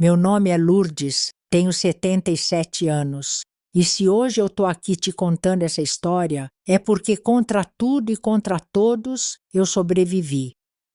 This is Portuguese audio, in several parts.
Meu nome é Lourdes, tenho 77 anos. E se hoje eu estou aqui te contando essa história, é porque contra tudo e contra todos eu sobrevivi.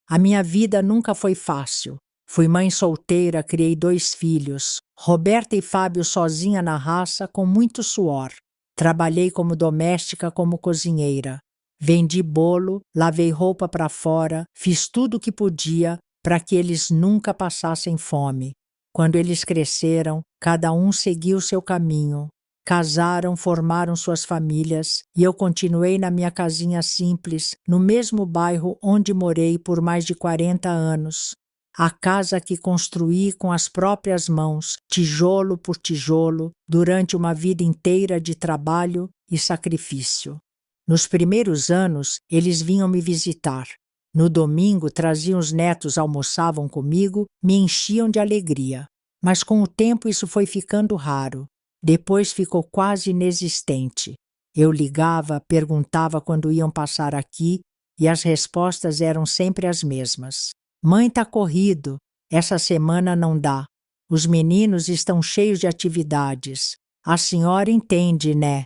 A minha vida nunca foi fácil. Fui mãe solteira, criei 2 filhos, Roberta e Fábio sozinha na raça, com muito suor. Trabalhei como doméstica, como cozinheira. Vendi bolo, lavei roupa para fora, fiz tudo o que podia para que eles nunca passassem fome. Quando eles cresceram, cada um seguiu seu caminho. Casaram, formaram suas famílias e eu continuei na minha casinha simples, no mesmo bairro onde morei por mais de 40 anos. A casa que construí com as próprias mãos, tijolo por tijolo, durante uma vida inteira de trabalho e sacrifício. Nos primeiros anos, eles vinham me visitar. No domingo, traziam os netos, almoçavam comigo, me enchiam de alegria. Mas com o tempo isso foi ficando raro. Depois ficou quase inexistente. Eu ligava, perguntava quando iam passar aqui e as respostas eram sempre as mesmas. Mãe, tá corrido. Essa semana não dá. Os meninos estão cheios de atividades. A senhora entende, né?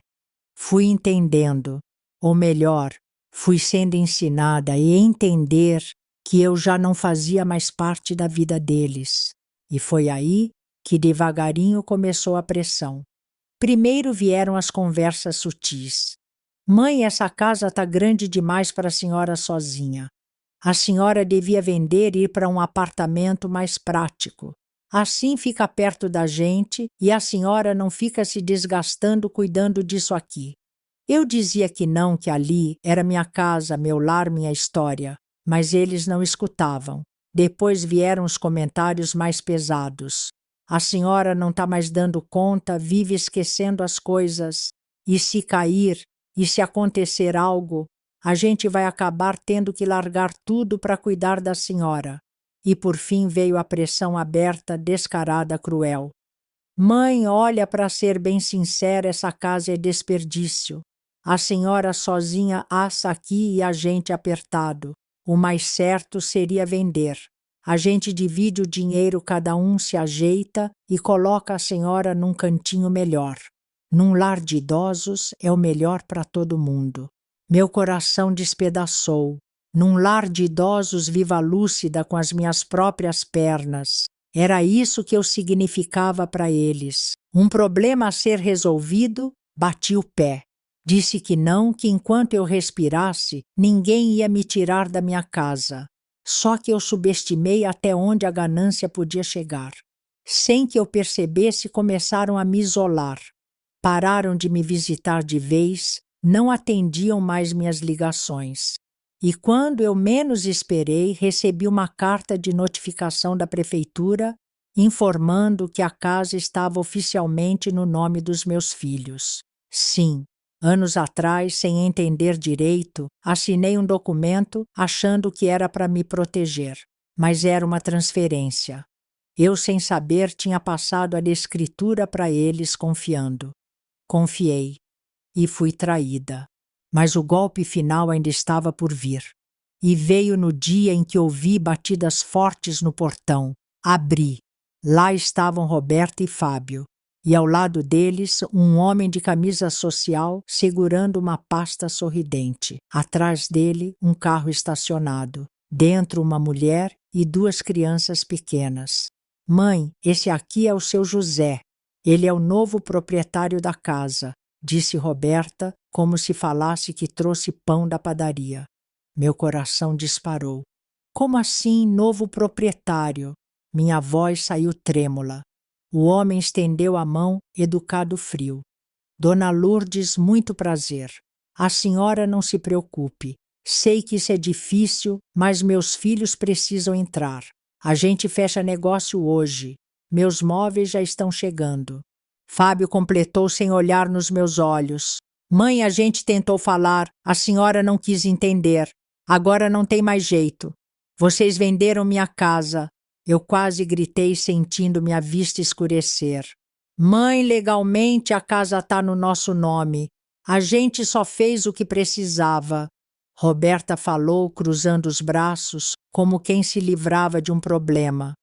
Fui entendendo. Ou melhor, fui sendo ensinada a entender que eu já não fazia mais parte da vida deles. E foi aí que devagarinho começou a pressão. Primeiro vieram as conversas sutis. Mãe, essa casa está grande demais para a senhora sozinha. A senhora devia vender e ir para um apartamento mais prático. Assim fica perto da gente e a senhora não fica se desgastando cuidando disso aqui. Eu dizia que não, que ali era minha casa, meu lar, minha história, mas eles não escutavam. Depois vieram os comentários mais pesados. A senhora não está mais dando conta, vive esquecendo as coisas. E se cair, e se acontecer algo, a gente vai acabar tendo que largar tudo para cuidar da senhora. E por fim veio a pressão aberta, descarada, cruel. Mãe, olha, para ser bem sincera, essa casa é desperdício. A senhora sozinha assa aqui e a gente apertado. O mais certo seria vender. A gente divide o dinheiro, cada um se ajeita e coloca a senhora num cantinho melhor. Num lar de idosos é o melhor para todo mundo. Meu coração despedaçou. Num lar de idosos viva lúcida com as minhas próprias pernas. Era isso que eu significava para eles. Um problema a ser resolvido, bati o pé. Disse que não, que enquanto eu respirasse, ninguém ia me tirar da minha casa. Só que eu subestimei até onde a ganância podia chegar. Sem que eu percebesse, começaram a me isolar. Pararam de me visitar de vez, não atendiam mais minhas ligações. E quando eu menos esperei, recebi uma carta de notificação da prefeitura informando que a casa estava oficialmente no nome dos meus filhos. Sim, anos atrás, sem entender direito, assinei um documento achando que era para me proteger, mas era uma transferência. Eu, sem saber, tinha passado a escritura para eles confiando. Confiei e fui traída. Mas o golpe final ainda estava por vir. E veio no dia em que ouvi batidas fortes no portão. Abri. Lá estavam Roberta e Fábio. E ao lado deles, um homem de camisa social segurando uma pasta sorridente. Atrás dele, um carro estacionado. Dentro, uma mulher e 2 crianças pequenas. Mãe, esse aqui é o seu José. Ele é o novo proprietário da casa, disse Roberta, como se falasse que trouxe pão da padaria. Meu coração disparou. Como assim, novo proprietário? Minha voz saiu trêmula. O homem estendeu a mão, educado frio. Dona Lourdes, muito prazer. A senhora não se preocupe. Sei que isso é difícil, mas meus filhos precisam entrar. A gente fecha negócio hoje. Meus móveis já estão chegando. Fábio completou sem olhar nos meus olhos. Mãe, a gente tentou falar, a senhora não quis entender. Agora não tem mais jeito. Vocês venderam minha casa. Eu quase gritei, sentindo minha vista escurecer. Mãe, legalmente a casa está no nosso nome. A gente só fez o que precisava. Roberta falou, cruzando os braços, como quem se livrava de um problema.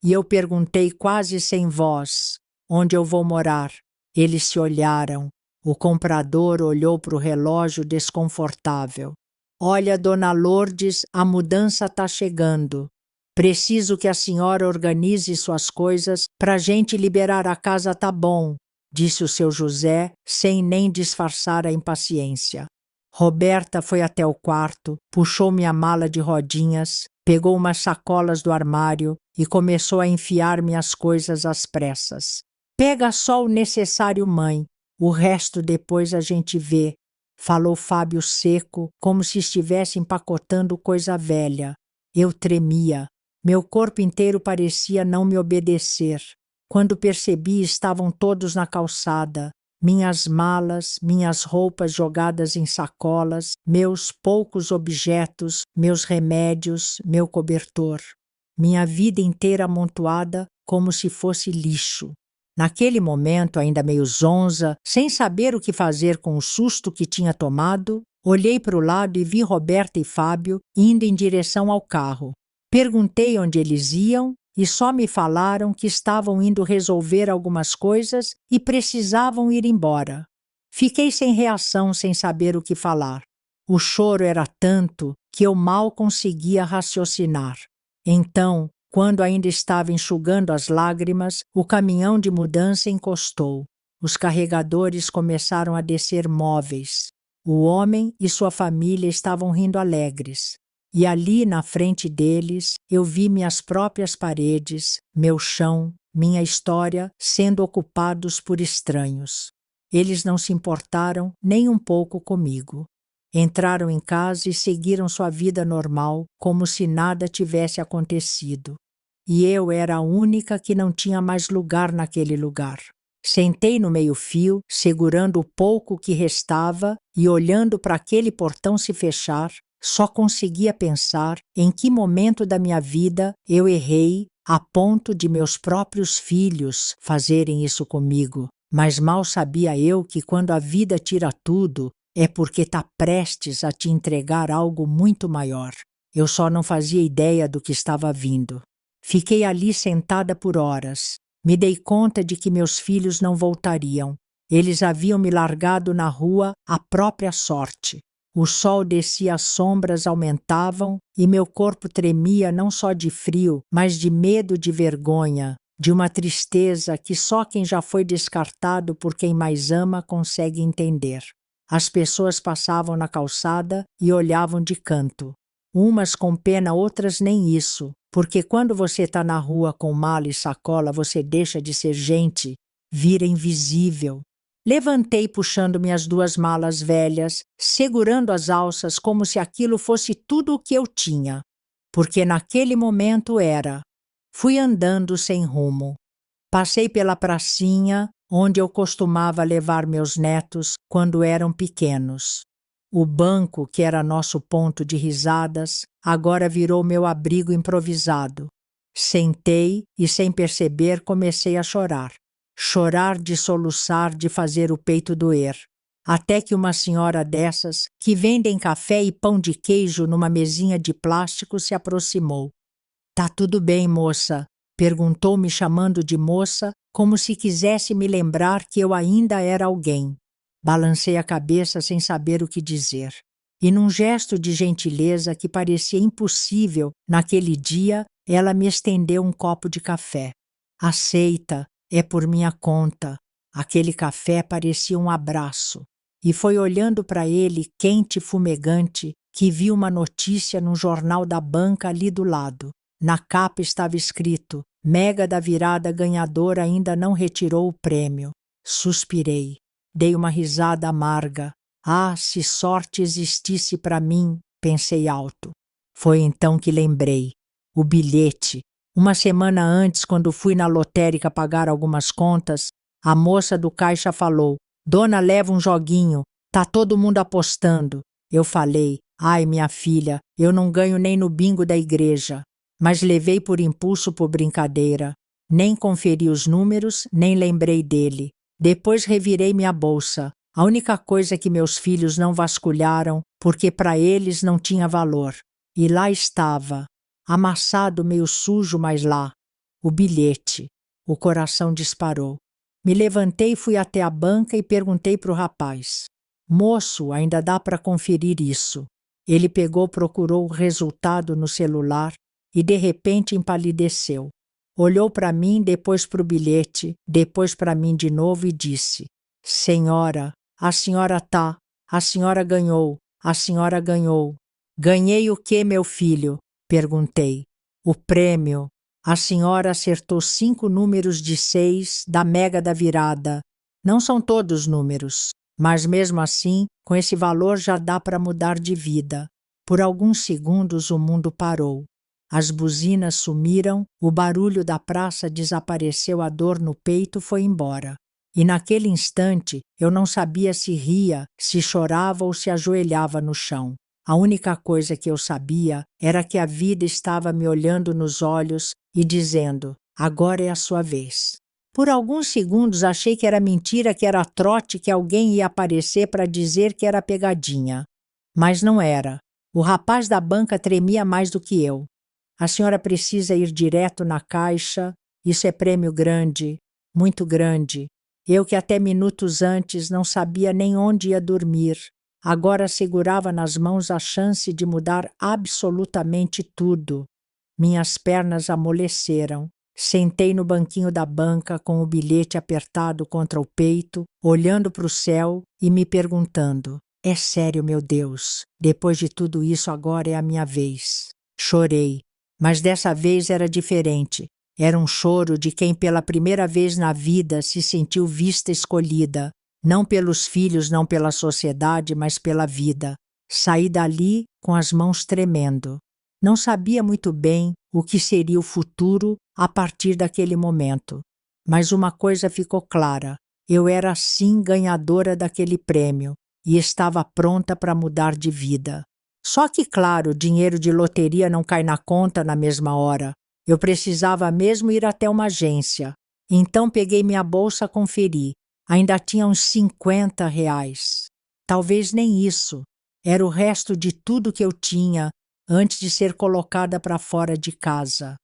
e eu perguntei quase sem voz: onde eu vou morar? Eles se olharam. O comprador olhou para o relógio desconfortável. Olha, dona Lourdes, a mudança está chegando. Preciso que a senhora organize suas coisas para a gente liberar a casa, tá bom, disse o seu José, sem nem disfarçar a impaciência. Roberta foi até o quarto, puxou minha mala de rodinhas, pegou umas sacolas do armário e começou a enfiar minhas coisas às pressas. Pega só o necessário, mãe. O resto depois a gente vê, falou Fábio seco, como se estivesse empacotando coisa velha. Eu tremia. Meu corpo inteiro parecia não me obedecer. Quando percebi, estavam todos na calçada. Minhas malas, minhas roupas jogadas em sacolas, meus poucos objetos, meus remédios, meu cobertor. Minha vida inteira amontoada como se fosse lixo. Naquele momento, ainda meio zonza, sem saber o que fazer com o susto que tinha tomado, olhei para o lado e vi Roberta e Fábio indo em direção ao carro. Perguntei onde eles iam e só me falaram que estavam indo resolver algumas coisas e precisavam ir embora. Fiquei sem reação, sem saber o que falar. O choro era tanto que eu mal conseguia raciocinar. Então, quando ainda estava enxugando as lágrimas, o caminhão de mudança encostou. Os carregadores começaram a descer móveis. O homem e sua família estavam rindo alegres. E ali, na frente deles, eu vi minhas próprias paredes, meu chão, minha história sendo ocupados por estranhos. Eles não se importaram nem um pouco comigo. Entraram em casa e seguiram sua vida normal, como se nada tivesse acontecido. E eu era a única que não tinha mais lugar naquele lugar. Sentei no meio-fio, segurando o pouco que restava e olhando para aquele portão se fechar, só conseguia pensar em que momento da minha vida eu errei a ponto de meus próprios filhos fazerem isso comigo. Mas mal sabia eu que quando a vida tira tudo, é porque está prestes a te entregar algo muito maior. Eu só não fazia ideia do que estava vindo. Fiquei ali sentada por horas. Me dei conta de que meus filhos não voltariam. Eles haviam me largado na rua à própria sorte. O sol descia, as sombras aumentavam e meu corpo tremia não só de frio, mas de medo, de vergonha, de uma tristeza que só quem já foi descartado por quem mais ama consegue entender. As pessoas passavam na calçada e olhavam de canto. Umas com pena, outras nem isso, porque quando você está na rua com mala e sacola, você deixa de ser gente, vira invisível. Levantei puxando minhas 2 malas velhas, segurando as alças como se aquilo fosse tudo o que eu tinha, porque naquele momento era. Fui andando sem rumo. Passei pela pracinha, onde eu costumava levar meus netos quando eram pequenos. O banco, que era nosso ponto de risadas, agora virou meu abrigo improvisado. Sentei e, sem perceber, comecei a chorar. Chorar de soluçar, de fazer o peito doer. Até que uma senhora dessas, que vendem café e pão de queijo numa mesinha de plástico, se aproximou. "Tá tudo bem, moça?" Perguntou, me chamando de moça, como se quisesse me lembrar que eu ainda era alguém. Balancei a cabeça sem saber o que dizer. E num gesto de gentileza que parecia impossível naquele dia, ela me estendeu um copo de café. "Aceita, é por minha conta." Aquele café parecia um abraço. E foi olhando para ele, quente e fumegante, que vi uma notícia no jornal da banca ali do lado. Na capa estava escrito: "Mega da virada ganhadora ainda não retirou o prêmio." Suspirei. Dei uma risada amarga. "Ah, se sorte existisse para mim", pensei alto. Foi então que lembrei. O bilhete. Uma semana antes, quando fui na lotérica pagar algumas contas, a moça do caixa falou: "Dona, leva um joguinho. Tá todo mundo apostando." Eu falei: "Ai, minha filha, eu não ganho nem no bingo da igreja." Mas levei por impulso, por brincadeira. Nem conferi os números, nem lembrei dele. Depois revirei minha bolsa. A única coisa que meus filhos não vasculharam, porque para eles não tinha valor. E lá estava, amassado, meio sujo, mas lá. O bilhete. O coração disparou. Me levantei e fui até a banca e perguntei para o rapaz. Moço, ainda dá para conferir isso. Ele procurou o resultado no celular e de repente empalideceu. Olhou para mim, depois para o bilhete, depois para mim de novo e disse: Senhora, a senhora ganhou, a senhora ganhou. Ganhei o quê, meu filho? Perguntei. O prêmio. A senhora acertou 5 números de 6 da Mega da Virada. Não são todos números, mas mesmo assim, com esse valor já dá para mudar de vida. Por alguns segundos o mundo parou. As buzinas sumiram, o barulho da praça desapareceu, a dor no peito foi embora. E naquele instante eu não sabia se ria, se chorava ou se ajoelhava no chão. A única coisa que eu sabia era que a vida estava me olhando nos olhos e dizendo: agora é a sua vez. Por alguns segundos achei que era mentira, que era trote, que alguém ia aparecer para dizer que era pegadinha. Mas não era. O rapaz da banca tremia mais do que eu. A senhora precisa ir direto na caixa. Isso é prêmio grande, muito grande. Eu que até minutos antes não sabia nem onde ia dormir. Agora segurava nas mãos a chance de mudar absolutamente tudo. Minhas pernas amoleceram. Sentei no banquinho da banca com o bilhete apertado contra o peito, olhando para o céu e me perguntando: é sério, meu Deus? Depois de tudo isso, agora é a minha vez. Chorei, mas dessa vez era diferente. Era um choro de quem pela primeira vez na vida se sentiu vista escolhida. Não pelos filhos, não pela sociedade, mas pela vida. Saí dali com as mãos tremendo. Não sabia muito bem o que seria o futuro a partir daquele momento. Mas uma coisa ficou clara: eu era sim ganhadora daquele prêmio e estava pronta para mudar de vida. Só que, claro, dinheiro de loteria não cai na conta na mesma hora. Eu precisava mesmo ir até uma agência. Então peguei minha bolsa a conferir. Ainda tinha uns R$ 50. Talvez nem isso. Era o resto de tudo que eu tinha antes de ser colocada para fora de casa.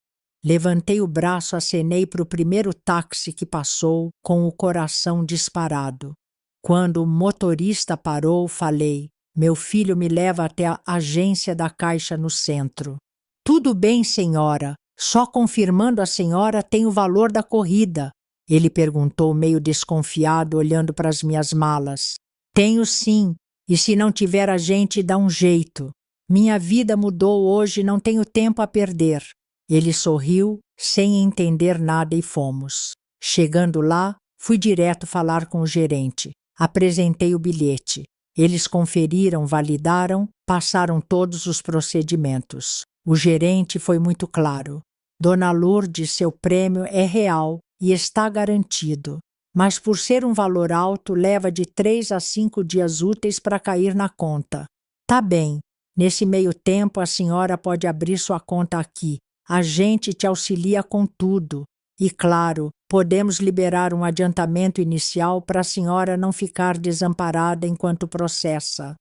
Levantei o braço, acenei para o primeiro táxi que passou, com o coração disparado. Quando o motorista parou, falei: meu filho me leva até a agência da Caixa no centro. Tudo bem, senhora. Só confirmando a senhora tem o valor da corrida. Ele perguntou meio desconfiado, olhando para as minhas malas. Tenho sim, e se não tiver a gente dá um jeito. Minha vida mudou hoje, não tenho tempo a perder. Ele sorriu, sem entender nada, e fomos. Chegando lá, fui direto falar com o gerente. Apresentei o bilhete. Eles conferiram, validaram, passaram todos os procedimentos. O gerente foi muito claro. Dona Lourdes, seu prêmio é real e está garantido. Mas por ser um valor alto, leva de 3 a 5 dias úteis para cair na conta. Tá bem. Nesse meio tempo, a senhora pode abrir sua conta aqui. A gente te auxilia com tudo. E, claro, podemos liberar um adiantamento inicial para a senhora não ficar desamparada enquanto processa.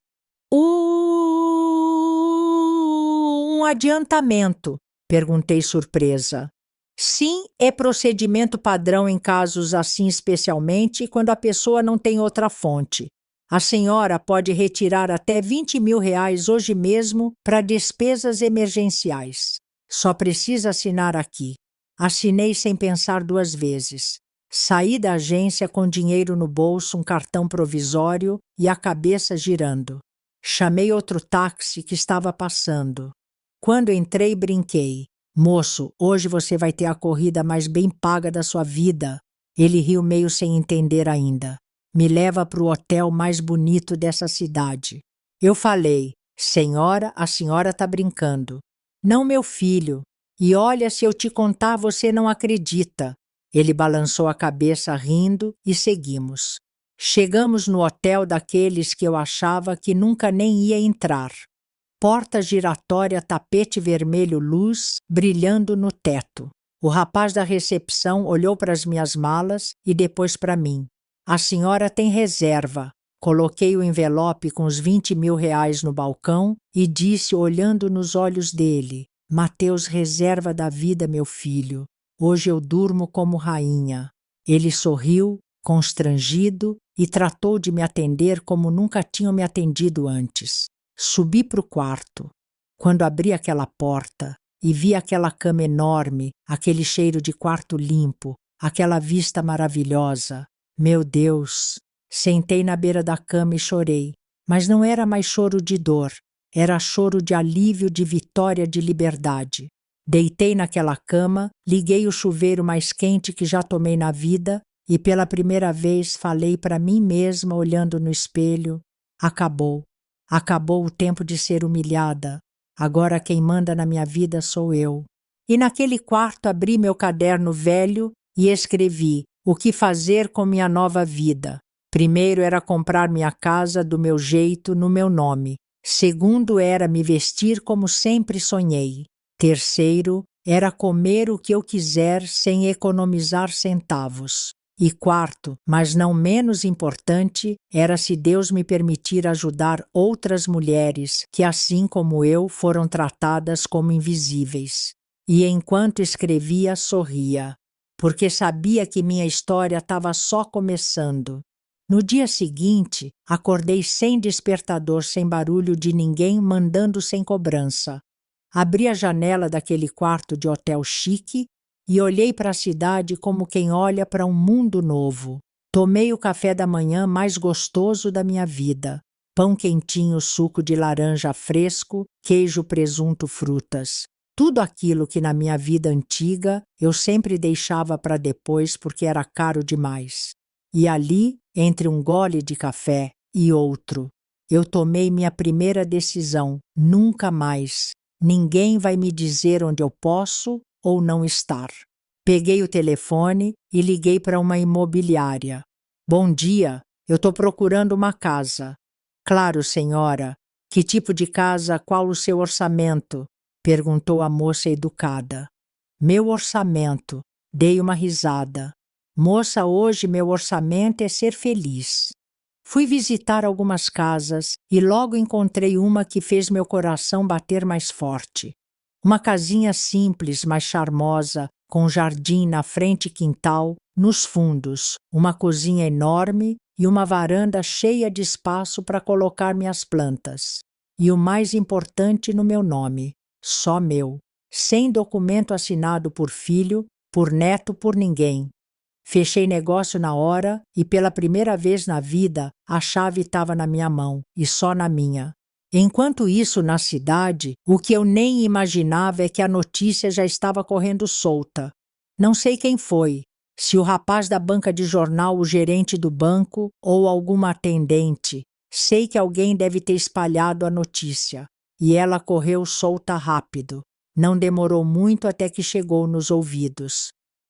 Um adiantamento? Perguntei surpresa. Sim, é procedimento padrão em casos assim, especialmente quando a pessoa não tem outra fonte. A senhora pode retirar até R$ 20.000 hoje mesmo para despesas emergenciais. Só precisa assinar aqui. Assinei sem pensar 2 vezes. Saí da agência com dinheiro no bolso, um cartão provisório e a cabeça girando. Chamei outro táxi que estava passando. Quando entrei, brinquei. Moço, hoje você vai ter a corrida mais bem paga da sua vida. Ele riu meio sem entender ainda. Me leva para o hotel mais bonito dessa cidade. Eu falei: senhora, a senhora está brincando. Não, meu filho. E olha, se eu te contar, você não acredita. Ele balançou a cabeça rindo e seguimos. Chegamos no hotel daqueles que eu achava que nunca nem ia entrar. Porta giratória, tapete vermelho, luz brilhando no teto. O rapaz da recepção olhou para as minhas malas e depois para mim. A senhora tem reserva. Coloquei o envelope com os R$ 20.000 no balcão e disse, olhando nos olhos dele: Mateus, reserva da vida, meu filho. Hoje eu durmo como rainha. Ele sorriu, constrangido, e tratou de me atender como nunca tinham me atendido antes. Subi para o quarto. Quando abri aquela porta e vi aquela cama enorme, aquele cheiro de quarto limpo, aquela vista maravilhosa, meu Deus! Sentei na beira da cama e chorei. Mas não era mais choro de dor, era choro de alívio, de vitória, de liberdade. Deitei naquela cama, liguei o chuveiro mais quente que já tomei na vida e pela primeira vez falei para mim mesma olhando no espelho: acabou. Acabou o tempo de ser humilhada. Agora quem manda na minha vida sou eu. E naquele quarto abri meu caderno velho e escrevi o que fazer com minha nova vida. Primeiro era comprar minha casa do meu jeito, no meu nome. Segundo era me vestir como sempre sonhei. Terceiro era comer o que eu quiser sem economizar centavos. E quarto, mas não menos importante, era se Deus me permitir ajudar outras mulheres que, assim como eu, foram tratadas como invisíveis. E enquanto escrevia, sorria, porque sabia que minha história estava só começando. No dia seguinte, acordei sem despertador, sem barulho de ninguém, mandando sem cobrança. Abri a janela daquele quarto de hotel chique e olhei para a cidade como quem olha para um mundo novo. Tomei o café da manhã mais gostoso da minha vida. Pão quentinho, suco de laranja fresco, queijo, presunto, frutas. Tudo aquilo que na minha vida antiga eu sempre deixava para depois porque era caro demais. E ali, entre um gole de café e outro, eu tomei minha primeira decisão: nunca mais. Ninguém vai me dizer onde eu posso ou não estar. Peguei o telefone e liguei para uma imobiliária. Bom dia, eu estou procurando uma casa. Claro, senhora. Que tipo de casa, qual o seu orçamento? Perguntou a moça educada. Meu orçamento. Dei uma risada. Moça, hoje meu orçamento é ser feliz. Fui visitar algumas casas e logo encontrei uma que fez meu coração bater mais forte. Uma casinha simples, mas charmosa, com jardim na frente e quintal, nos fundos, uma cozinha enorme e uma varanda cheia de espaço para colocar minhas plantas. E o mais importante no meu nome, só meu, sem documento assinado por filho, por neto, por ninguém. Fechei negócio na hora e pela primeira vez na vida a chave estava na minha mão e só na minha. Enquanto isso, na cidade, o que eu nem imaginava é que a notícia já estava correndo solta. Não sei quem foi, se o rapaz da banca de jornal, o gerente do banco ou alguma atendente. Sei que alguém deve ter espalhado a notícia. E ela correu solta rápido. Não demorou muito até que chegou nos ouvidos.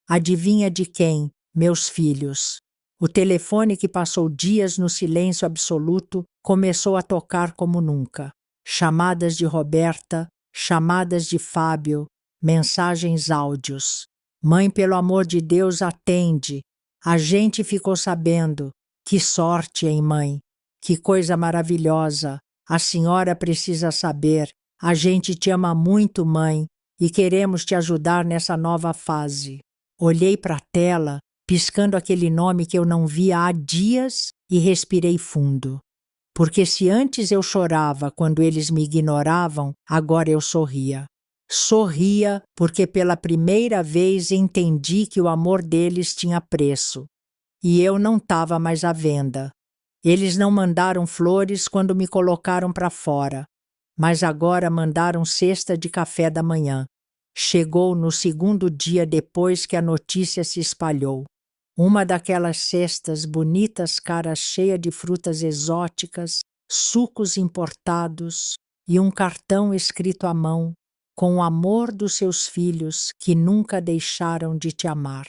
Adivinha de quem? Meus filhos. O telefone que passou dias no silêncio absoluto começou a tocar como nunca. Chamadas de Roberta, chamadas de Fábio, mensagens áudios. Mãe, pelo amor de Deus, atende. A gente ficou sabendo. Que sorte, hein, mãe? Que coisa maravilhosa. A senhora precisa saber. A gente te ama muito, mãe, e queremos te ajudar nessa nova fase. Olhei para a tela, piscando aquele nome que eu não via há dias e respirei fundo. Porque se antes eu chorava quando eles me ignoravam, agora eu sorria. Sorria porque pela primeira vez entendi que o amor deles tinha preço. E eu não estava mais à venda. Eles não mandaram flores quando me colocaram para fora, mas agora mandaram cesta de café da manhã. Chegou no segundo dia depois que a notícia se espalhou. Uma daquelas cestas bonitas, cara cheia de frutas exóticas, sucos importados e um cartão escrito à mão, com o amor dos seus filhos que nunca deixaram de te amar.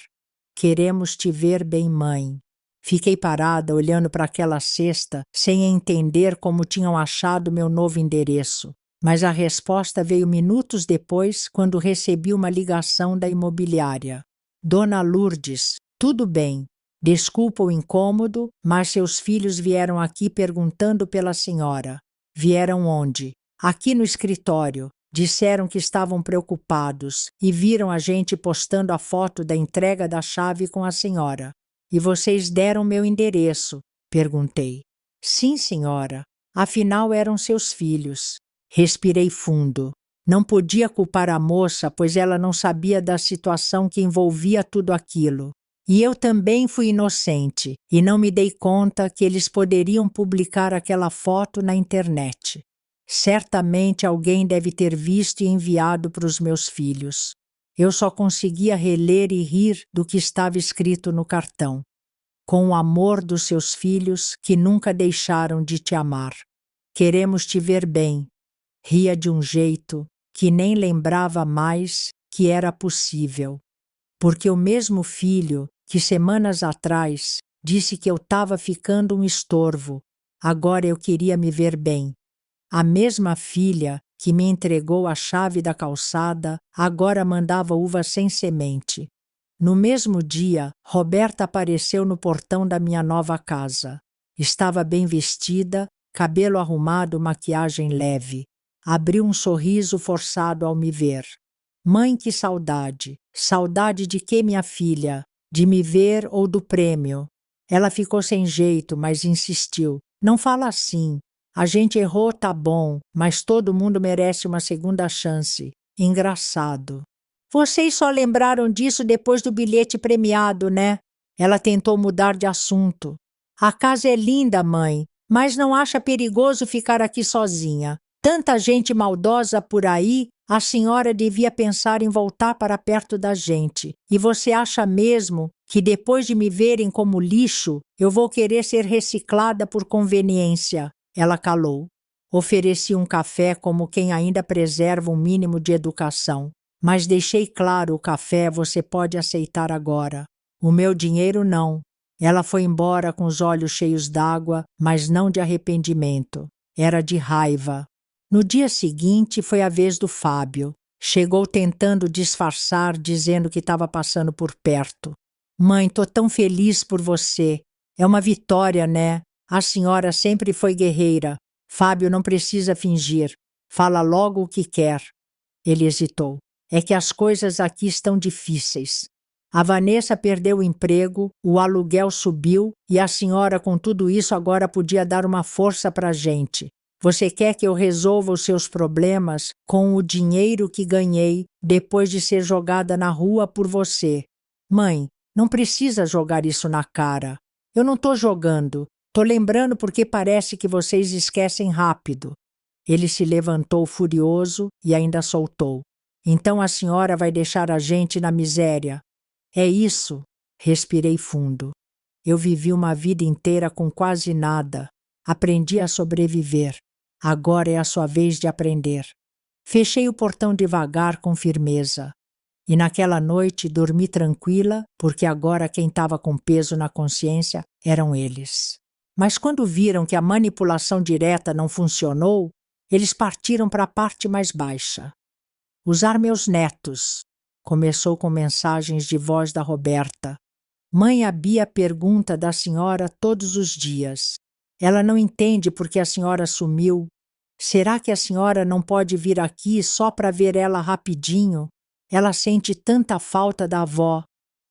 Queremos te ver bem, mãe. Fiquei parada olhando para aquela cesta sem entender como tinham achado meu novo endereço. Mas a resposta veio minutos depois, quando recebi uma ligação da imobiliária. Dona Lourdes, tudo bem. Desculpa o incômodo, mas seus filhos vieram aqui perguntando pela senhora. Vieram onde? Aqui no escritório. Disseram que estavam preocupados e viram a gente postando a foto da entrega da chave com a senhora. E vocês deram meu endereço? Perguntei. Sim, senhora. Afinal, eram seus filhos. Respirei fundo. Não podia culpar a moça, pois ela não sabia da situação que envolvia tudo aquilo. E eu também fui inocente, e não me dei conta que eles poderiam publicar aquela foto na internet. Certamente alguém deve ter visto e enviado para os meus filhos. Eu só conseguia reler e rir do que estava escrito no cartão. Com o amor dos seus filhos que nunca deixaram de te amar. Queremos te ver bem. Ria de um jeito que nem lembrava mais que era possível. Porque o mesmo filho que semanas atrás disse que eu estava ficando um estorvo, agora eu queria me ver bem. A mesma filha que me entregou a chave da calçada agora mandava uvas sem semente. No mesmo dia, Roberta apareceu no portão da minha nova casa. Estava bem vestida, cabelo arrumado, maquiagem leve. Abriu um sorriso forçado ao me ver. Mãe, que saudade! Saudade de quê, minha filha? De me ver ou do prêmio? Ela ficou sem jeito, mas insistiu. Não fala assim. A gente errou, tá bom, mas todo mundo merece uma segunda chance. Engraçado. Vocês só lembraram disso depois do bilhete premiado, né? Ela tentou mudar de assunto. A casa é linda, mãe, mas não acha perigoso ficar aqui sozinha. Tanta gente maldosa por aí, a senhora devia pensar em voltar para perto da gente. E você acha mesmo que depois de me verem como lixo, eu vou querer ser reciclada por conveniência? Ela calou. Ofereci um café como quem ainda preserva um mínimo de educação. Mas deixei claro: o café você pode aceitar agora. O meu dinheiro não. Ela foi embora com os olhos cheios d'água, mas não de arrependimento. Era de raiva. No dia seguinte foi a vez do Fábio. Chegou tentando disfarçar, dizendo que estava passando por perto. Mãe, tô tão feliz por você. É uma vitória, né? A senhora sempre foi guerreira. Fábio não precisa fingir. Fala logo o que quer. Ele hesitou. É que as coisas aqui estão difíceis. A Vanessa perdeu o emprego, o aluguel subiu e a senhora com tudo isso agora podia dar uma força para a gente. Você quer que eu resolva os seus problemas com o dinheiro que ganhei depois de ser jogada na rua por você. Mãe, não precisa jogar isso na cara. Eu não estou jogando. Estou lembrando porque parece que vocês esquecem rápido. Ele se levantou furioso e ainda soltou. Então a senhora vai deixar a gente na miséria. É isso. Respirei fundo. Eu vivi uma vida inteira com quase nada. Aprendi a sobreviver. Agora é a sua vez de aprender. Fechei o portão devagar, com firmeza. E naquela noite dormi tranquila, porque agora quem estava com peso na consciência eram eles. Mas quando viram que a manipulação direta não funcionou, eles partiram para a parte mais baixa. Usar meus netos. Começou com mensagens de voz da Roberta. Mãe, a Bia pergunta da senhora todos os dias. Ela não entende porque a senhora sumiu. Será que a senhora não pode vir aqui só para ver ela rapidinho? Ela sente tanta falta da avó.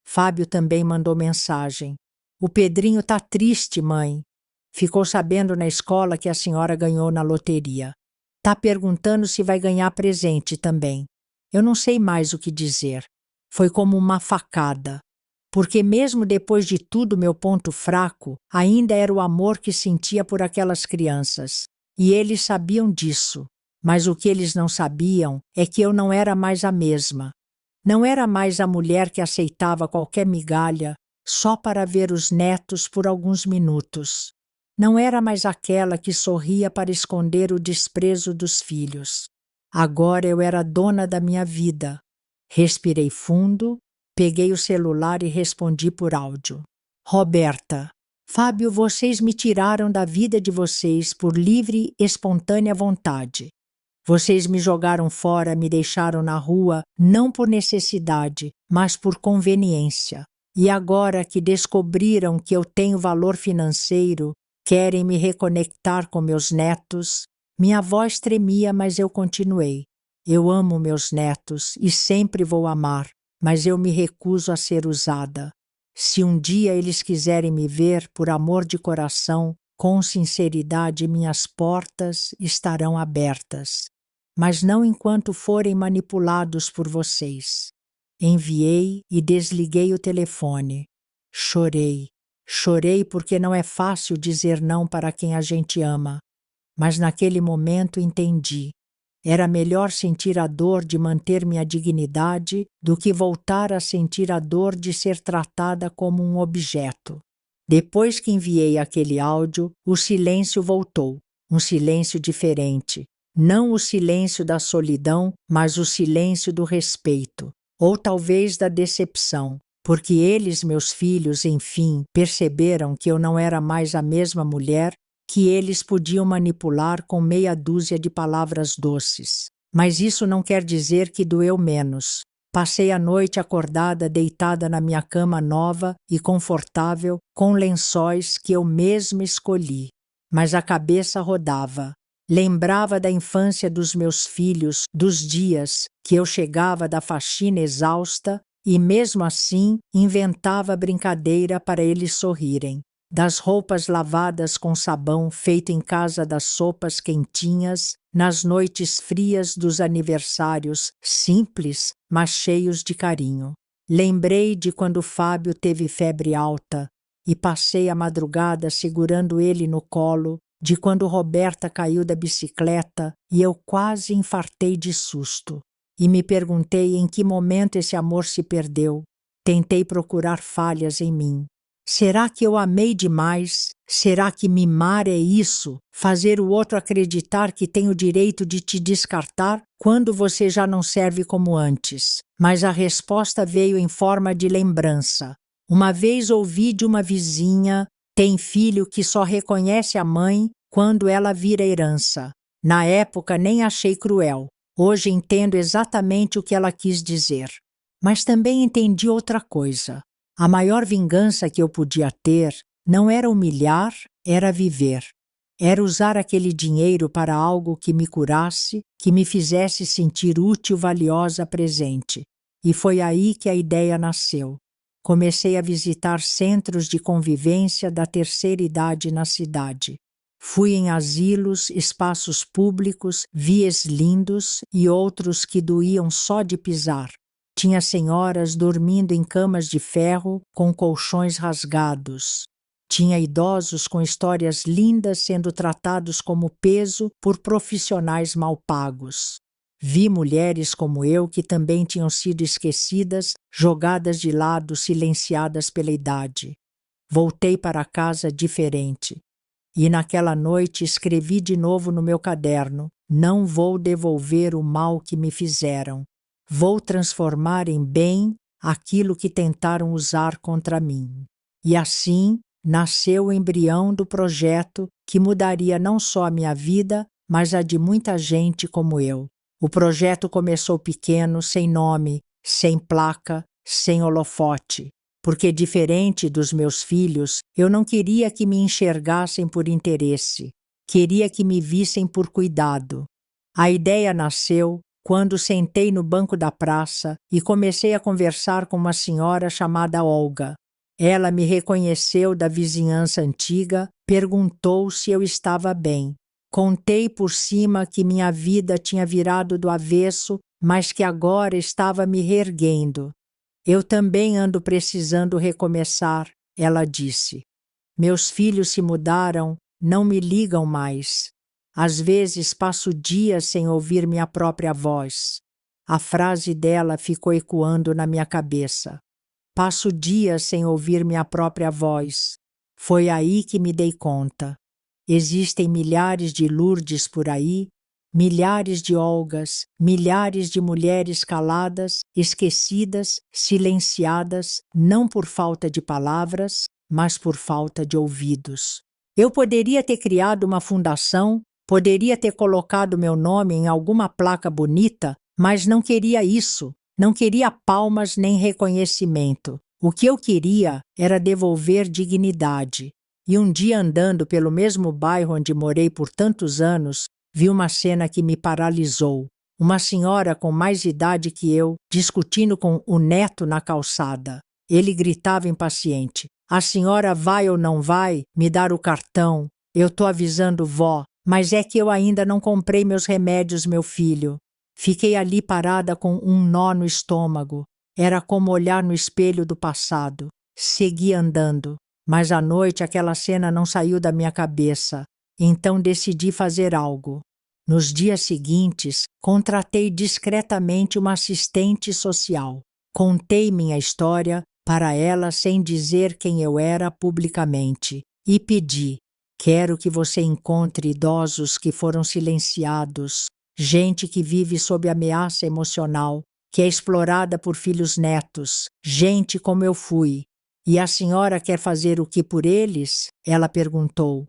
Fábio também mandou mensagem. O Pedrinho tá triste, mãe. Ficou sabendo na escola que a senhora ganhou na loteria. Tá perguntando se vai ganhar presente também. Eu não sei mais o que dizer. Foi como uma facada. Porque mesmo depois de tudo, meu ponto fraco ainda era o amor que sentia por aquelas crianças. E eles sabiam disso. Mas o que eles não sabiam é que eu não era mais a mesma. Não era mais a mulher que aceitava qualquer migalha só para ver os netos por alguns minutos. Não era mais aquela que sorria para esconder o desprezo dos filhos. Agora eu era dona da minha vida. Respirei fundo, peguei o celular e respondi por áudio. Roberta, Fábio, vocês me tiraram da vida de vocês por livre e espontânea vontade. Vocês me jogaram fora, me deixaram na rua, não por necessidade, mas por conveniência. E agora que descobriram que eu tenho valor financeiro, querem me reconectar com meus netos. Minha voz tremia, mas eu continuei. Eu amo meus netos e sempre vou amar, mas eu me recuso a ser usada. Se um dia eles quiserem me ver, por amor de coração, com sinceridade, minhas portas estarão abertas. Mas não enquanto forem manipulados por vocês. Enviei e desliguei o telefone. Chorei. Chorei porque não é fácil dizer não para quem a gente ama. Mas naquele momento entendi. Era melhor sentir a dor de manter minha dignidade do que voltar a sentir a dor de ser tratada como um objeto. Depois que enviei aquele áudio, o silêncio voltou. Um silêncio diferente. Não o silêncio da solidão, mas o silêncio do respeito. Ou talvez da decepção. Porque eles, meus filhos, enfim, perceberam que eu não era mais a mesma mulher que eles podiam manipular com meia dúzia de palavras doces. Mas isso não quer dizer que doeu menos. Passei a noite acordada, deitada na minha cama nova e confortável, com lençóis que eu mesma escolhi. Mas a cabeça rodava. Lembrava da infância dos meus filhos, dos dias que eu chegava da faxina exausta e, mesmo assim, inventava brincadeira para eles sorrirem. Das roupas lavadas com sabão feito em casa, das sopas quentinhas, nas noites frias dos aniversários, simples, mas cheios de carinho. Lembrei de quando Fábio teve febre alta e passei a madrugada segurando ele no colo, de quando Roberta caiu da bicicleta e eu quase infartei de susto. E me perguntei em que momento esse amor se perdeu. Tentei procurar falhas em mim. Será que eu amei demais? Será que mimar é isso? Fazer o outro acreditar que tem o direito de te descartar quando você já não serve como antes? Mas a resposta veio em forma de lembrança. Uma vez ouvi de uma vizinha: tem filho que só reconhece a mãe quando ela vira herança. Na época nem achei cruel. Hoje entendo exatamente o que ela quis dizer. Mas também entendi outra coisa. A maior vingança que eu podia ter não era humilhar, era viver. Era usar aquele dinheiro para algo que me curasse, que me fizesse sentir útil, valiosa, presente. E foi aí que a ideia nasceu. Comecei a visitar centros de convivência da terceira idade na cidade. Fui em asilos, espaços públicos, vias lindos e outros que doíam só de pisar. Tinha senhoras dormindo em camas de ferro com colchões rasgados. Tinha idosos com histórias lindas sendo tratados como peso por profissionais mal pagos. Vi mulheres como eu que também tinham sido esquecidas, jogadas de lado, silenciadas pela idade. Voltei para casa diferente. E naquela noite escrevi de novo no meu caderno: não vou devolver o mal que me fizeram. Vou transformar em bem aquilo que tentaram usar contra mim. E assim nasceu o embrião do projeto que mudaria não só a minha vida, mas a de muita gente como eu. O projeto começou pequeno, sem nome, sem placa, sem holofote. Porque, diferente dos meus filhos, eu não queria que me enxergassem por interesse. Queria que me vissem por cuidado. A ideia nasceu quando sentei no banco da praça e comecei a conversar com uma senhora chamada Olga. Ela me reconheceu da vizinhança antiga, perguntou se eu estava bem. Contei por cima que minha vida tinha virado do avesso, mas que agora estava me reerguendo. Eu também ando precisando recomeçar, ela disse. Meus filhos se mudaram, não me ligam mais. Às vezes passo dias sem ouvir minha própria voz. A frase dela ficou ecoando na minha cabeça. Passo dias sem ouvir minha própria voz. Foi aí que me dei conta. Existem milhares de Lourdes por aí, milhares de Olgas, milhares de mulheres caladas, esquecidas, silenciadas, não por falta de palavras, mas por falta de ouvidos. Eu poderia ter criado uma fundação, poderia ter colocado meu nome em alguma placa bonita, mas não queria isso. Não queria palmas nem reconhecimento. O que eu queria era devolver dignidade. E um dia, andando pelo mesmo bairro onde morei por tantos anos, vi uma cena que me paralisou. Uma senhora com mais idade que eu, discutindo com o neto na calçada. Ele gritava impaciente: "A senhora vai ou não vai me dar o cartão? Eu tô avisando vó, mas é que eu ainda não comprei meus remédios, meu filho." Fiquei ali parada com um nó no estômago. Era como olhar no espelho do passado. Segui andando, mas à noite aquela cena não saiu da minha cabeça. Então decidi fazer algo. Nos dias seguintes, contratei discretamente uma assistente social. Contei minha história para ela sem dizer quem eu era publicamente e pedi: "Quero que você encontre idosos que foram silenciados, gente que vive sob ameaça emocional, que é explorada por filhos netos, gente como eu fui. E a senhora quer fazer o que por eles?" Ela perguntou.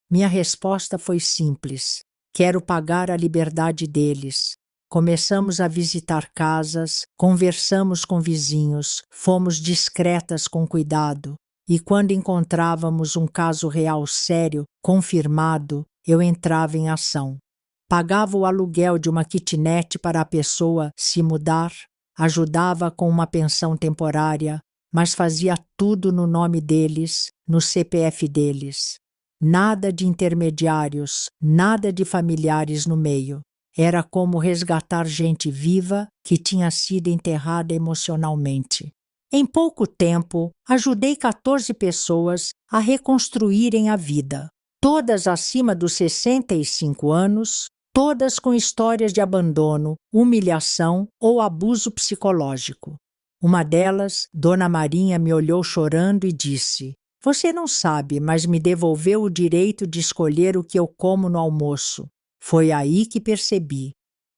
Minha resposta foi simples: quero pagar a liberdade deles. Começamos a visitar casas, conversamos com vizinhos, fomos discretas com cuidado, e quando encontrávamos um caso real sério, confirmado, eu entrava em ação. Pagava o aluguel de uma kitnet para a pessoa se mudar, ajudava com uma pensão temporária, mas fazia tudo no nome deles, no CPF deles. Nada de intermediários, nada de familiares no meio. Era como resgatar gente viva que tinha sido enterrada emocionalmente. Em pouco tempo, ajudei 14 pessoas a reconstruírem a vida. Todas acima dos 65 anos, todas com histórias de abandono, humilhação ou abuso psicológico. Uma delas, Dona Marinha, me olhou chorando e disse: "Você não sabe, mas me devolveu o direito de escolher o que eu como no almoço." Foi aí que percebi.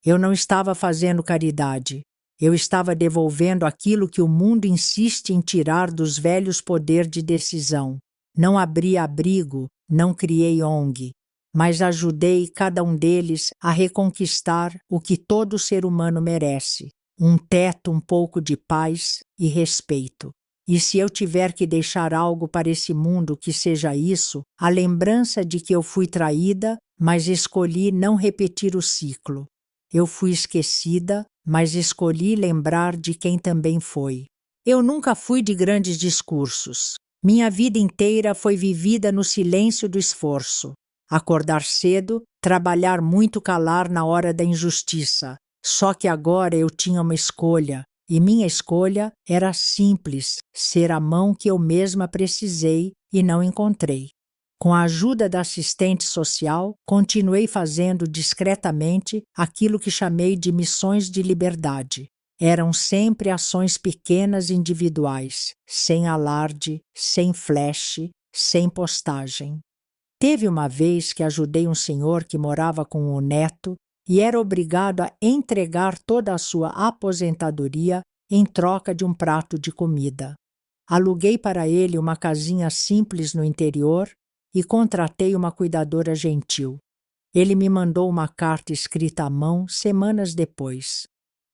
Eu não estava fazendo caridade. Eu estava devolvendo aquilo que o mundo insiste em tirar dos velhos poder de decisão. Não abri abrigo, não criei ONG, mas ajudei cada um deles a reconquistar o que todo ser humano merece: um teto, um pouco de paz e respeito. E se eu tiver que deixar algo para esse mundo que seja isso, a lembrança de que eu fui traída, mas escolhi não repetir o ciclo. Eu fui esquecida, mas escolhi lembrar de quem também foi. Eu nunca fui de grandes discursos. Minha vida inteira foi vivida no silêncio do esforço. Acordar cedo, trabalhar muito, calar na hora da injustiça. Só que agora eu tinha uma escolha. E minha escolha era simples: ser a mão que eu mesma precisei e não encontrei. Com a ajuda da assistente social, continuei fazendo discretamente aquilo que chamei de missões de liberdade. Eram sempre ações pequenas individuais, sem alarde, sem flash, sem postagem. Teve uma vez que ajudei um senhor que morava com o neto e era obrigado a entregar toda a sua aposentadoria em troca de um prato de comida. Aluguei para ele uma casinha simples no interior e contratei uma cuidadora gentil. Ele me mandou uma carta escrita à mão semanas depois.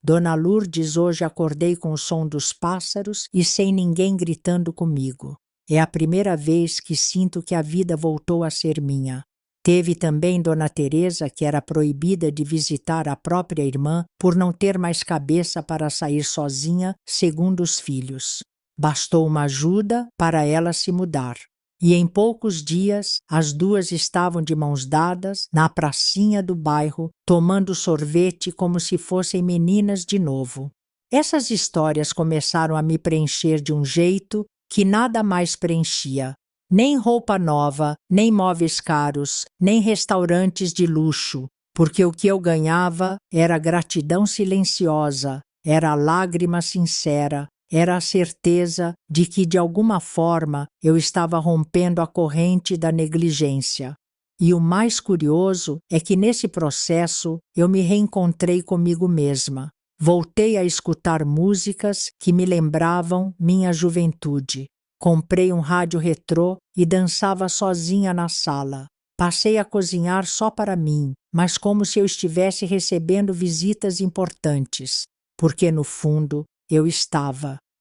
"Dona Lourdes, hoje acordei com o som dos pássaros e sem ninguém gritando comigo. É a primeira vez que sinto que a vida voltou a ser minha." Teve também Dona Teresa, que era proibida de visitar a própria irmã por não ter mais cabeça para sair sozinha, segundo os filhos. Bastou uma ajuda para ela se mudar. E em poucos dias, as duas estavam de mãos dadas na pracinha do bairro, tomando sorvete como se fossem meninas de novo. Essas histórias começaram a me preencher de um jeito que nada mais preenchia. Nem roupa nova, nem móveis caros, nem restaurantes de luxo, porque o que eu ganhava era gratidão silenciosa, era lágrima sincera, era a certeza de que, de alguma forma, eu estava rompendo a corrente da negligência. E o mais curioso é que, nesse processo, eu me reencontrei comigo mesma. Voltei a escutar músicas que me lembravam minha juventude. Comprei um rádio retrô e dançava sozinha na sala. Passei a cozinhar só para mim, mas como se eu estivesse recebendo visitas importantes, porque no fundo eu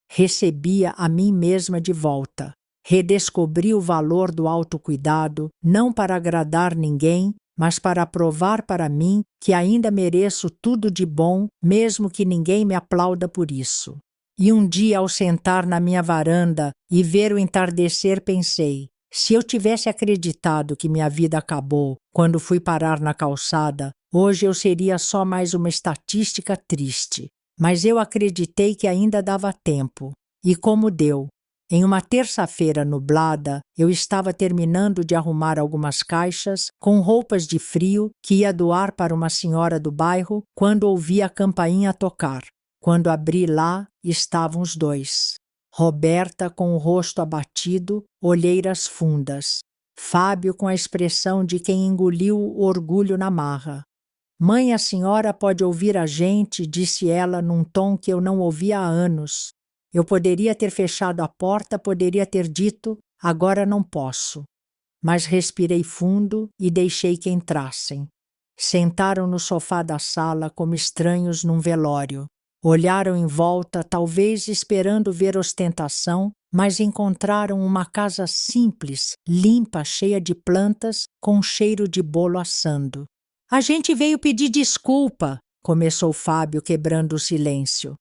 recebia a mim mesma de volta. Redescobri o valor do autocuidado, não para agradar ninguém, mas para provar para mim que ainda mereço tudo de bom, mesmo que ninguém me aplauda por isso. E um dia, ao sentar na minha varanda e ver o entardecer, pensei: se eu tivesse acreditado que minha vida acabou quando fui parar na calçada, hoje eu seria só mais uma estatística triste. Mas eu acreditei que ainda dava tempo. E como deu? Em uma terça-feira nublada, eu estava terminando de arrumar algumas caixas com roupas de frio que ia doar para uma senhora do bairro quando ouvi a campainha tocar. Quando abri lá, estavam os dois. Roberta com o rosto abatido, olheiras fundas. Fábio com a expressão de quem engoliu o orgulho na marra. Mãe, a senhora pode ouvir a gente, disse ela num tom que eu não ouvia há anos. Eu poderia ter fechado a porta, poderia ter dito, agora não posso. Mas respirei fundo e deixei que entrassem. Sentaram no sofá da sala como estranhos num velório. Olharam em volta, talvez esperando ver ostentação, mas encontraram uma casa simples, limpa, cheia de plantas, com cheiro de bolo assando. A gente veio pedir desculpa, começou Fábio, quebrando o silêncio.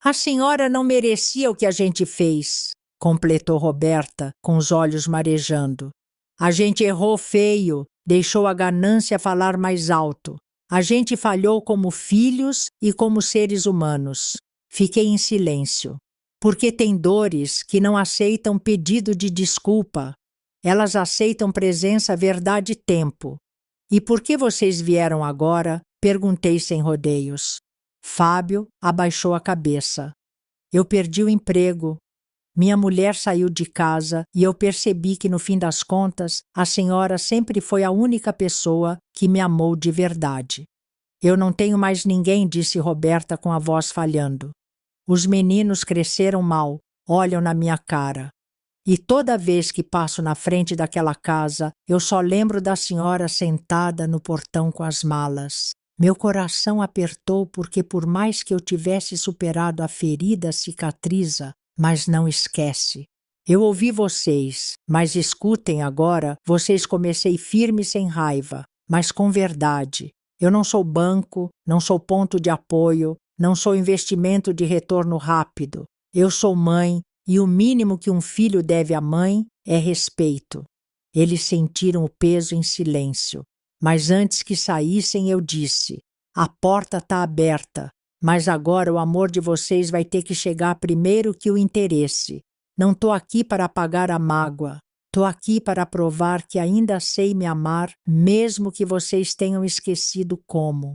A senhora não merecia o que a gente fez, completou Roberta, com os olhos marejando. A gente errou feio, deixou a ganância falar mais alto. A gente falhou como filhos e como seres humanos. Fiquei em silêncio. Porque tem dores que não aceitam pedido de desculpa. Elas aceitam presença, verdade e tempo. E por que vocês vieram agora? Perguntei sem rodeios. Fábio abaixou a cabeça. Eu perdi o emprego. Minha mulher saiu de casa e eu percebi que, no fim das contas, a senhora sempre foi a única pessoa que me amou de verdade. Eu não tenho mais ninguém, disse Roberta com a voz falhando. Os meninos cresceram mal, olham na minha cara. E toda vez que passo na frente daquela casa, eu só lembro da senhora sentada no portão com as malas. Meu coração apertou porque, por mais que eu tivesse superado a ferida, cicatriza, mas não esquece. Eu ouvi vocês, mas escutem agora, vocês comecei firme sem raiva, mas com verdade. Eu não sou banco, não sou ponto de apoio, não sou investimento de retorno rápido. Eu sou mãe e o mínimo que um filho deve à mãe é respeito. Eles sentiram o peso em silêncio. Mas antes que saíssem eu disse, a porta está aberta, mas agora o amor de vocês vai ter que chegar primeiro que o interesse. Não estou aqui para apagar a mágoa, estou aqui para provar que ainda sei me amar, mesmo que vocês tenham esquecido como.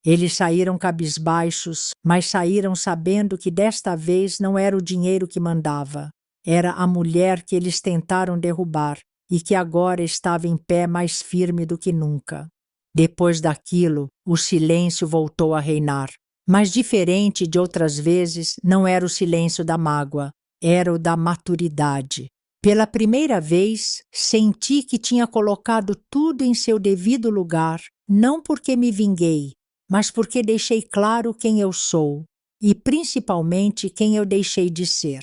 Eles saíram cabisbaixos, mas saíram sabendo que desta vez não era o dinheiro que mandava, era a mulher que eles tentaram derrubar, e que agora estava em pé mais firme do que nunca. Depois daquilo, o silêncio voltou a reinar. Mas diferente de outras vezes, não era o silêncio da mágoa, era o da maturidade. Pela primeira vez, senti que tinha colocado tudo em seu devido lugar, não porque me vinguei, mas porque deixei claro quem eu sou, e principalmente quem eu deixei de ser.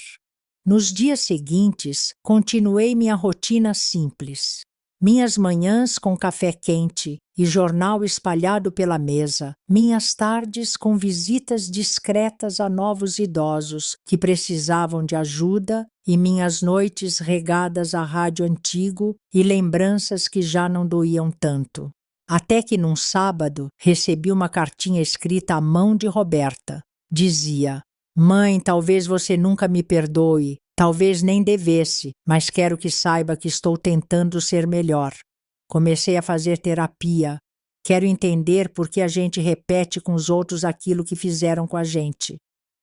Nos dias seguintes, continuei minha rotina simples. Minhas manhãs com café quente e jornal espalhado pela mesa, minhas tardes com visitas discretas a novos idosos que precisavam de ajuda e minhas noites regadas a rádio antigo e lembranças que já não doíam tanto. Até que num sábado recebi uma cartinha escrita à mão de Roberta. Dizia: Mãe, talvez você nunca me perdoe, talvez nem devesse, mas quero que saiba que estou tentando ser melhor. Comecei a fazer terapia. Quero entender por que a gente repete com os outros aquilo que fizeram com a gente.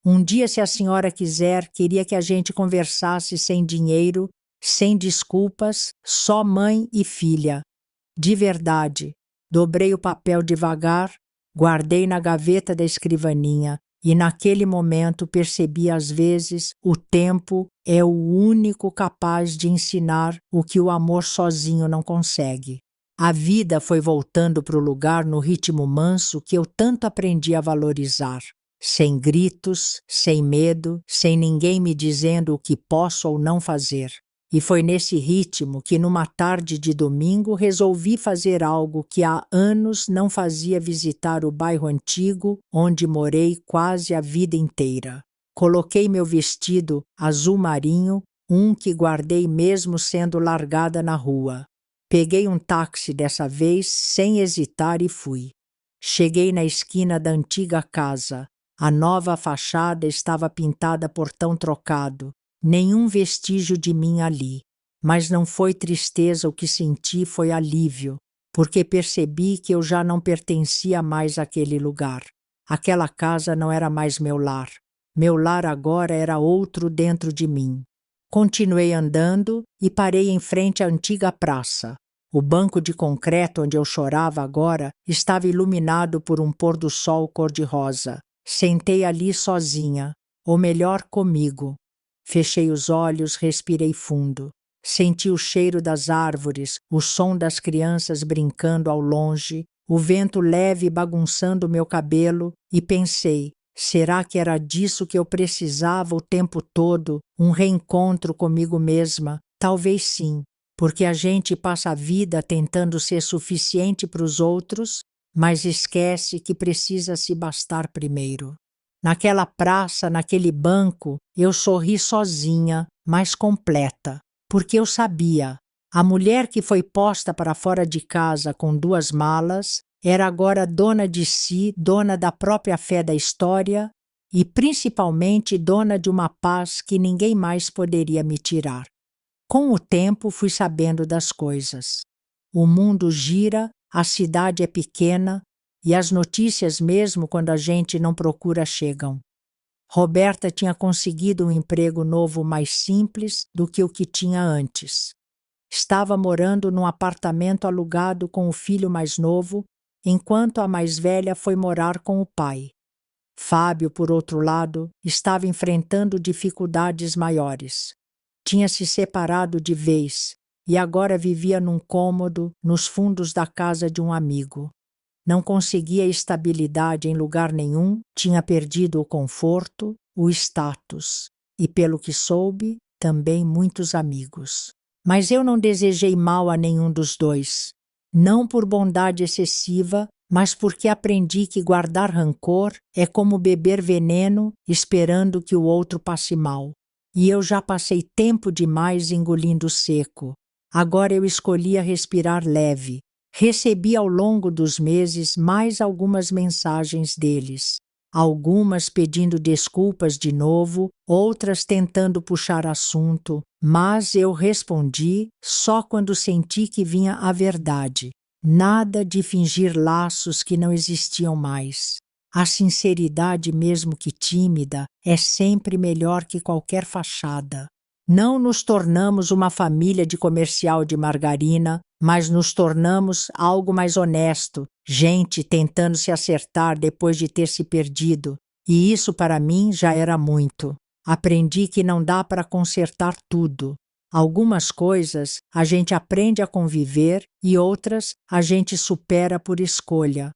Um dia, se a senhora quiser, queria que a gente conversasse sem dinheiro, sem desculpas, só mãe e filha. De verdade. Dobrei o papel devagar, guardei na gaveta da escrivaninha. E naquele momento percebi às vezes o tempo é o único capaz de ensinar o que o amor sozinho não consegue. A vida foi voltando para o lugar no ritmo manso que eu tanto aprendi a valorizar. Sem gritos, sem medo, sem ninguém me dizendo o que posso ou não fazer. E foi nesse ritmo que, numa tarde de domingo, resolvi fazer algo que há anos não fazia: visitar o bairro antigo onde morei quase a vida inteira. Coloquei meu vestido azul marinho, um que guardei mesmo sendo largada na rua. Peguei um táxi dessa vez, sem hesitar, e fui. Cheguei na esquina da antiga casa. A nova fachada estava pintada portão trocado. Nenhum vestígio de mim ali. Mas não foi tristeza o que senti, foi alívio, porque percebi que eu já não pertencia mais àquele lugar. Aquela casa não era mais meu lar. Meu lar agora era outro dentro de mim. Continuei andando e parei em frente à antiga praça. O banco de concreto onde eu chorava agora estava iluminado por um pôr-do-sol cor-de-rosa. Sentei ali sozinha, ou melhor, comigo. Fechei os olhos, respirei fundo. Senti o cheiro das árvores, o som das crianças brincando ao longe, o vento leve bagunçando meu cabelo, e pensei: será que era disso que eu precisava o tempo todo? Um reencontro comigo mesma? Talvez sim, porque a gente passa a vida tentando ser suficiente para os outros, mas esquece que precisa se bastar primeiro. Naquela praça, naquele banco, eu sorri sozinha, mas completa, porque eu sabia. A mulher que foi posta para fora de casa com 2 malas era agora dona de si, dona da própria fé da história e, principalmente, dona de uma paz que ninguém mais poderia me tirar. Com o tempo, fui sabendo das coisas. O mundo gira, a cidade é pequena e as notícias, mesmo quando a gente não procura, chegam. Roberta tinha conseguido um emprego novo mais simples do que o que tinha antes. Estava morando num apartamento alugado com o filho mais novo, enquanto a mais velha foi morar com o pai. Fábio, por outro lado, estava enfrentando dificuldades maiores. Tinha se separado de vez e agora vivia num cômodo nos fundos da casa de um amigo. Não conseguia estabilidade em lugar nenhum, tinha perdido o conforto, o status e, pelo que soube, também muitos amigos. Mas eu não desejei mal a nenhum dos dois. Não por bondade excessiva, mas porque aprendi que guardar rancor é como beber veneno esperando que o outro passe mal. E eu já passei tempo demais engolindo seco. Agora eu escolhia respirar leve. Recebi ao longo dos meses mais algumas mensagens deles. Algumas pedindo desculpas de novo, outras tentando puxar assunto, mas eu respondi só quando senti que vinha a verdade. Nada de fingir laços que não existiam mais. A sinceridade, mesmo que tímida, é sempre melhor que qualquer fachada. Não nos tornamos uma família de comercial de margarina, mas nos tornamos algo mais honesto, gente tentando se acertar depois de ter se perdido. E isso para mim já era muito. Aprendi que não dá para consertar tudo. Algumas coisas a gente aprende a conviver e outras a gente supera por escolha.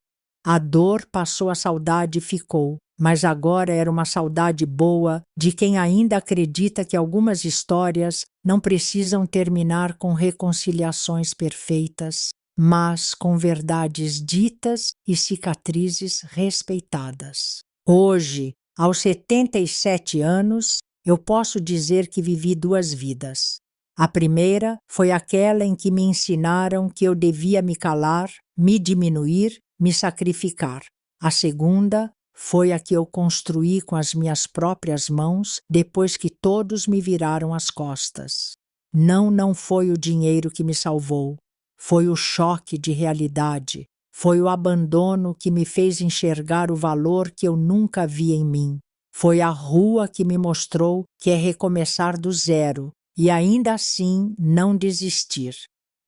A dor passou, a saudade ficou. Mas agora era uma saudade boa de quem ainda acredita que algumas histórias não precisam terminar com reconciliações perfeitas, mas com verdades ditas e cicatrizes respeitadas. Hoje, aos 77 anos, eu posso dizer que vivi 2 vidas. A primeira foi aquela em que me ensinaram que eu devia me calar, me diminuir, me sacrificar. A segunda foi a que eu construí com as minhas próprias mãos depois que todos me viraram as costas. Não foi o dinheiro que me salvou. Foi o choque de realidade. Foi o abandono que me fez enxergar o valor que eu nunca vi em mim. Foi a rua que me mostrou que é recomeçar do zero e ainda assim não desistir.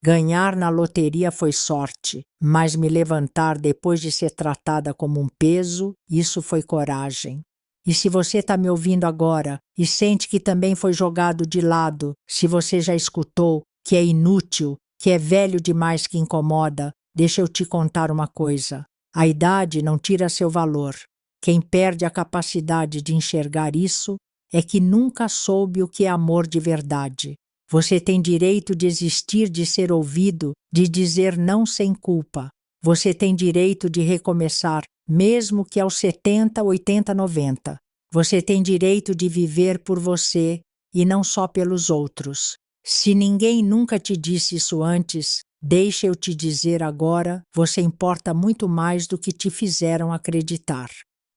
Ganhar na loteria foi sorte, mas me levantar depois de ser tratada como um peso, isso foi coragem. E se você está me ouvindo agora e sente que também foi jogado de lado, se você já escutou que é inútil, que é velho demais, que incomoda, deixa eu te contar uma coisa. A idade não tira seu valor. Quem perde a capacidade de enxergar isso é que nunca soube o que é amor de verdade. Você tem direito de existir, de ser ouvido, de dizer não sem culpa. Você tem direito de recomeçar, mesmo que aos 70, 80, 90. Você tem direito de viver por você e não só pelos outros. Se ninguém nunca te disse isso antes, deixa eu te dizer agora, você importa muito mais do que te fizeram acreditar.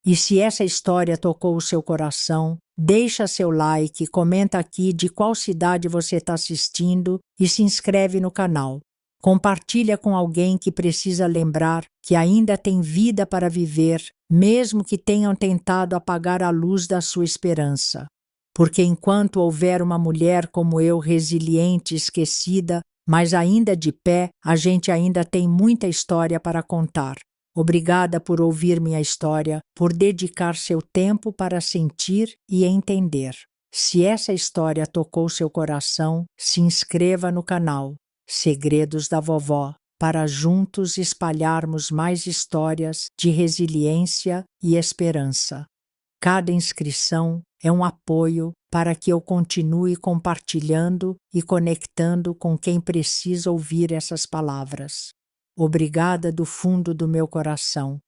E se essa história tocou o seu coração, deixa seu like, comenta aqui de qual cidade você está assistindo e se inscreve no canal. Compartilha com alguém que precisa lembrar que ainda tem vida para viver, mesmo que tenham tentado apagar a luz da sua esperança. Porque enquanto houver uma mulher como eu, resiliente, esquecida, mas ainda de pé, a gente ainda tem muita história para contar. Obrigada por ouvir minha história, por dedicar seu tempo para sentir e entender. Se essa história tocou seu coração, se inscreva no canal Segredos da Vovó, para juntos espalharmos mais histórias de resiliência e esperança. Cada inscrição é um apoio para que eu continue compartilhando e conectando com quem precisa ouvir essas palavras. Obrigada do fundo do meu coração.